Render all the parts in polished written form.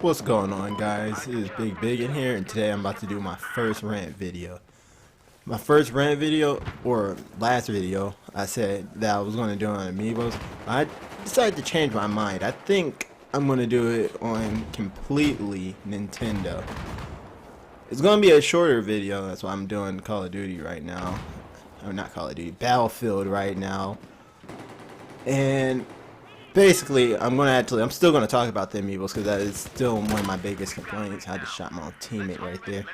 What's going on, guys? It is Big in here, and today I'm about to do my first rant video. My first rant video, or last video, I said that I was going to do it on Meebos. I decided to change my mind. I think I'm going to do it on completely Nintendo. It's going to be a shorter video. That's why I'm doing Call of Duty right now. Or not Call of Duty, Battlefield right now. And basically, I'm still gonna talk about the Meebos because that is still one of my biggest complaints. I just shot my own teammate right there.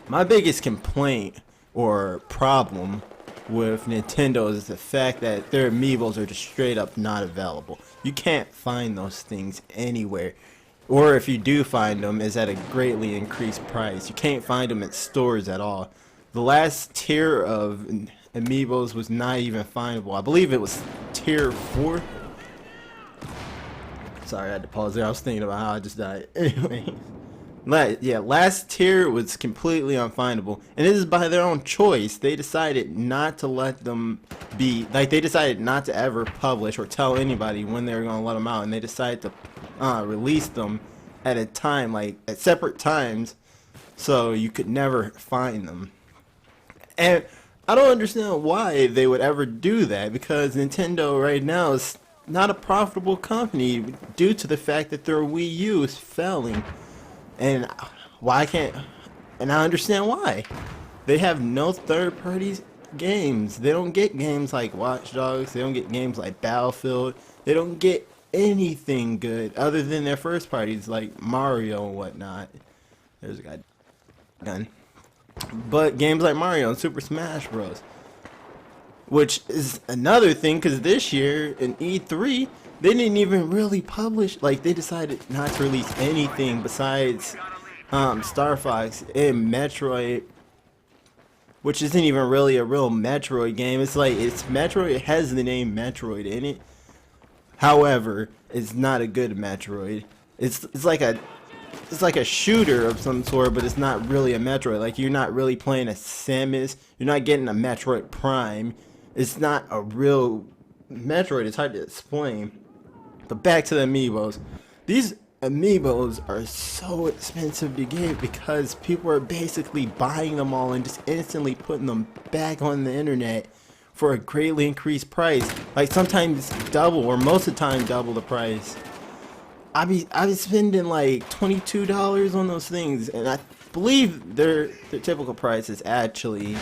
My biggest complaint or problem with Nintendo is the fact that their Meebos are just straight up not available. You can't find those things anywhere. Or if you do find them, it's at a greatly increased price. You can't find them at stores at all. The last tier of Amiibos was not even findable. I believe it was tier 4. Sorry, I had to pause there. I was thinking about how I just died. Anyway, last tier was completely unfindable, and it is by their own choice. They decided not to let them be, like, they decided not to ever publish or tell anybody when they were going to let them out, and they decided to release them at a time, like, at separate times, so you could never find them. And I don't understand why they would ever do that, because Nintendo right now is not a profitable company due to the fact that their Wii U is failing. And why can't, and I understand why. They have no third-party games. They don't get games like Watch Dogs. They don't get games like Battlefield. They don't get anything good other than their first parties like Mario and whatnot. There's a guy gun. But games like Mario and Super Smash Bros. Which is another thing, because this year in E3, they didn't even really publish, like, they decided not to release anything besides Star Fox and Metroid, which isn't even really a real Metroid game. It's like, it's Metroid, it has the name Metroid in it. However, it's not a good Metroid. It's like a shooter of some sort, but it's not really a Metroid. Like, you're not really playing a Samus. You're not getting a Metroid Prime. It's not a real Metroid. It's hard to explain. But back to the Amiibos. These Amiibos are so expensive to get because people are basically buying them all and just instantly putting them back on the internet for a greatly increased price. Like, sometimes double, or most of the time double the price. I be spending like $22 on those things, and I believe their typical price is actually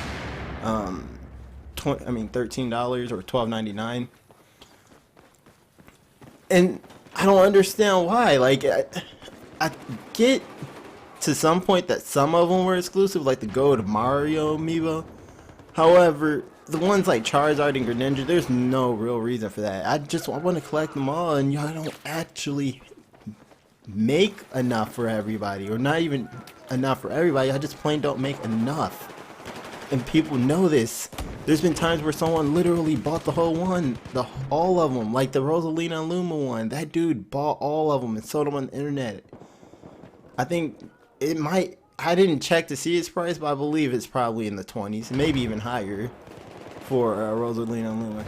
$13 or $12.99. And I don't understand why. Like, I get to some point that some of them were exclusive, like the Gold Mario Amiibo. However, the ones like Charizard and Greninja, there's no real reason for that. I want to collect them all, and y'all don't actually make enough for everybody, or not even enough for everybody. I just plain don't make enough, and people know this. There's been times where someone literally bought the whole one, all of them, like the Rosalina and Luma one. That dude bought all of them and sold them on the internet. I think it might, I didn't check to see its price, but I believe it's probably in the 20s, maybe even higher for Rosalina and Luma.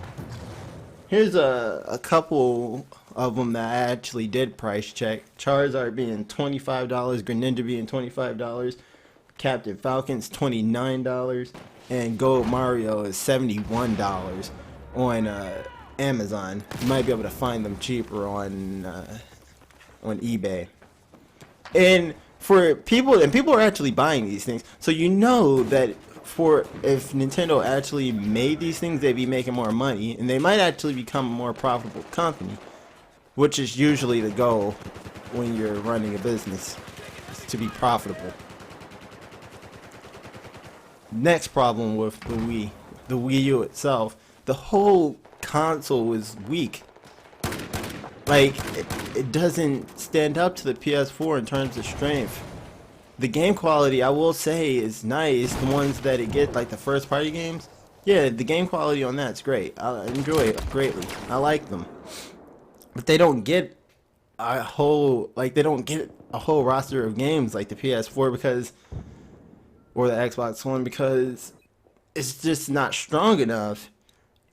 Here's a couple of them that I actually did price check. Charizard being $25, Greninja being $25, Captain Falcon's $29, and Gold Mario is $71 on Amazon. You might be able to find them cheaper on eBay. And for people, and people are actually buying these things, so you know that if Nintendo actually made these things, they'd be making more money, and they might actually become a more profitable company, which is usually the goal when you're running a business, is to be profitable. Next problem with the Wii U itself, the whole console is weak. Like, it doesn't stand up to the PS4 in terms of strength. The game quality, I will say, is nice. The ones that it get, like the first party games, yeah, the game quality on that's great. I enjoy it greatly. I like them. But they don't get a whole, roster of games like the PS4 because, or the Xbox One, because it's just not strong enough.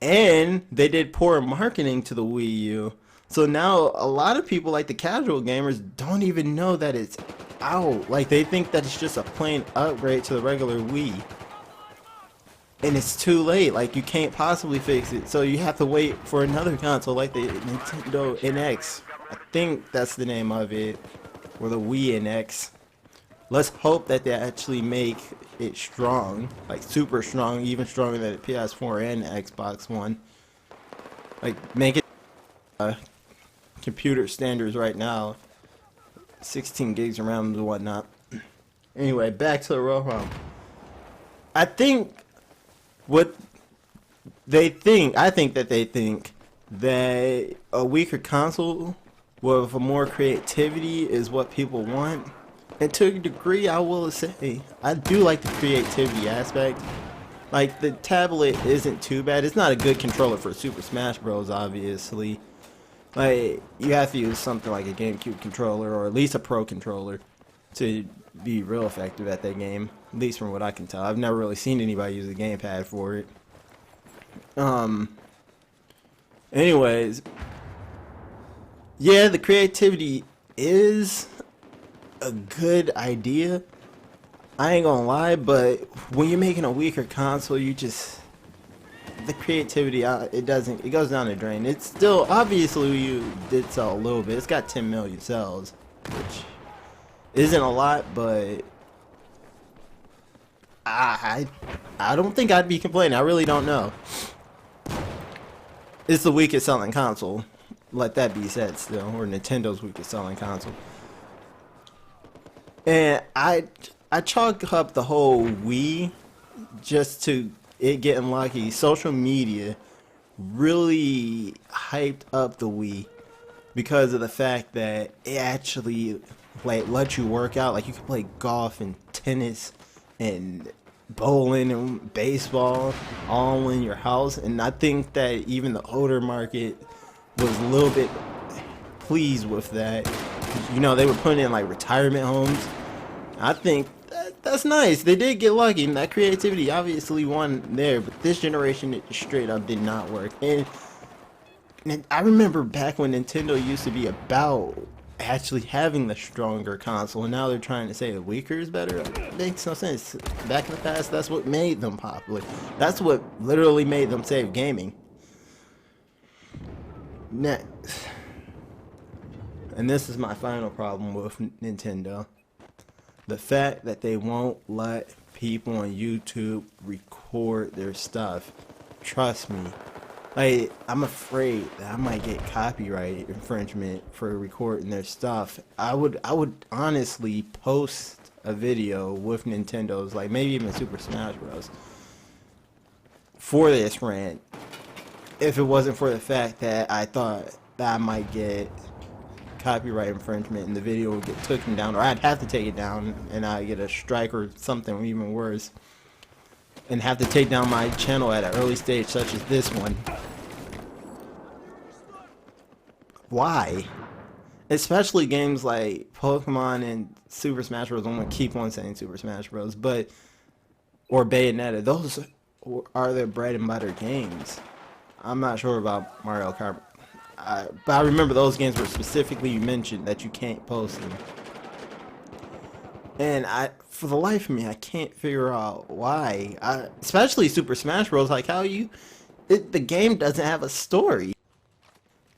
And they did poor marketing to the Wii U. So now a lot of people, like the casual gamers, don't even know that it's out. Like they think that it's just a plain upgrade to the regular Wii. And it's too late. Like you can't possibly fix it. So you have to wait for another console like the Nintendo NX. I think that's the name of it. Or the Wii NX. Let's hope that they actually make it strong. Like super strong, even stronger than the PS4 and Xbox One. Like make it computer standards right now. 16 gigs of RAM and whatnot. Anyway, back to the ROM. I think what they think, I think that they think that a weaker console with more creativity is what people want. And to a degree, I will say, I do like the creativity aspect. Like, the tablet isn't too bad. It's not a good controller for Super Smash Bros, obviously. Like, you have to use something like a GameCube controller, or at least a Pro controller, to be real effective at that game. At least from what I can tell. I've never really seen anybody use a gamepad for it. Anyways, yeah, the creativity is a good idea. I ain't gonna lie, but when you're making a weaker console, you just, the creativity, it goes down the drain. It's still, obviously you did sell a little bit. It's got 10 million sales, which isn't a lot, but I don't think I'd be complaining. I really don't know. It's the weakest selling console. Let that be said still, or Nintendo's weakest selling console. And I chalk up the whole Wii just to it getting lucky. Social media really hyped up the Wii because of the fact that it actually like lets you work out. Like you can play golf and tennis and bowling and baseball all in your house. And I think that even the older market was a little bit pleased with that. You know, they were putting in like retirement homes. I think that's nice. They did get lucky, and that creativity obviously won there. But this generation, it straight up did not work. And I remember back when Nintendo used to be about actually having the stronger console, and now they're trying to say the weaker is better. It makes no sense. Back in the past, that's what made them popular. That's what literally made them save gaming. Next. And this is my final problem with Nintendo. The fact that they won't let people on YouTube record their stuff. Trust me. Like, I'm afraid that I might get copyright infringement for recording their stuff. I would honestly post a video with Nintendo's, like maybe even Super Smash Bros. For this rant, if it wasn't for the fact that I thought that I might get copyright infringement and the video would get taken down, or I'd have to take it down and I'd get a strike or something even worse, and have to take down my channel at an early stage such as this one. Why? Especially games like Pokemon and Super Smash Bros. I'm gonna keep on saying Super Smash Bros. But or Bayonetta. Those are their bread and butter games. I'm not sure about Mario Kart. But I remember those games were specifically mentioned that you can't post them. And for the life of me, I can't figure out why. Especially Super Smash Bros. Like the game doesn't have a story.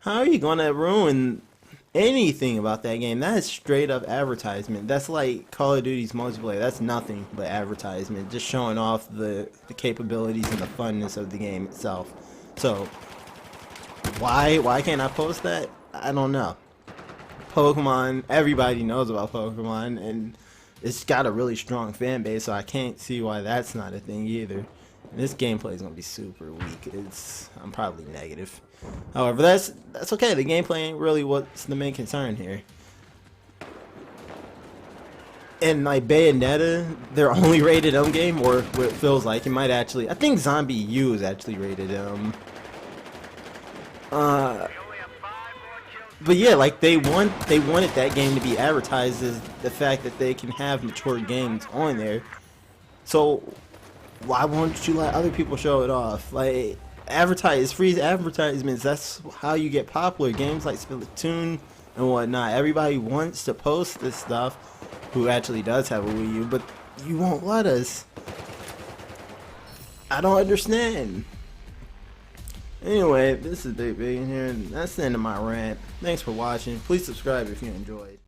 How are you gonna ruin anything about that game? That is straight up advertisement. That's like Call of Duty's multiplayer. That's nothing but advertisement, just showing off the capabilities and the funness of the game itself. So why can't I post that? I don't know. Pokemon, everybody knows about Pokemon, and it's got a really strong fan base, so I can't see why that's not a thing either. And this gameplay is gonna be super weak. I'm probably negative. However, that's okay. The gameplay ain't really what's the main concern here. And like Bayonetta, they're only rated M game, or what it feels like. It might actually, I think Zombie U is actually rated M. But yeah, like they wanted that game to be advertised as the fact that they can have mature games on there. So why won't you let other people show it off? Like, advertise, free advertisements. That's how you get popular. Games like Splatoon and whatnot. Everybody wants to post this stuff who actually does have a Wii U, but you won't let us. I don't understand. Anyway, this is Big Big in here, and that's the end of my rant. Thanks for watching. Please subscribe if you enjoyed.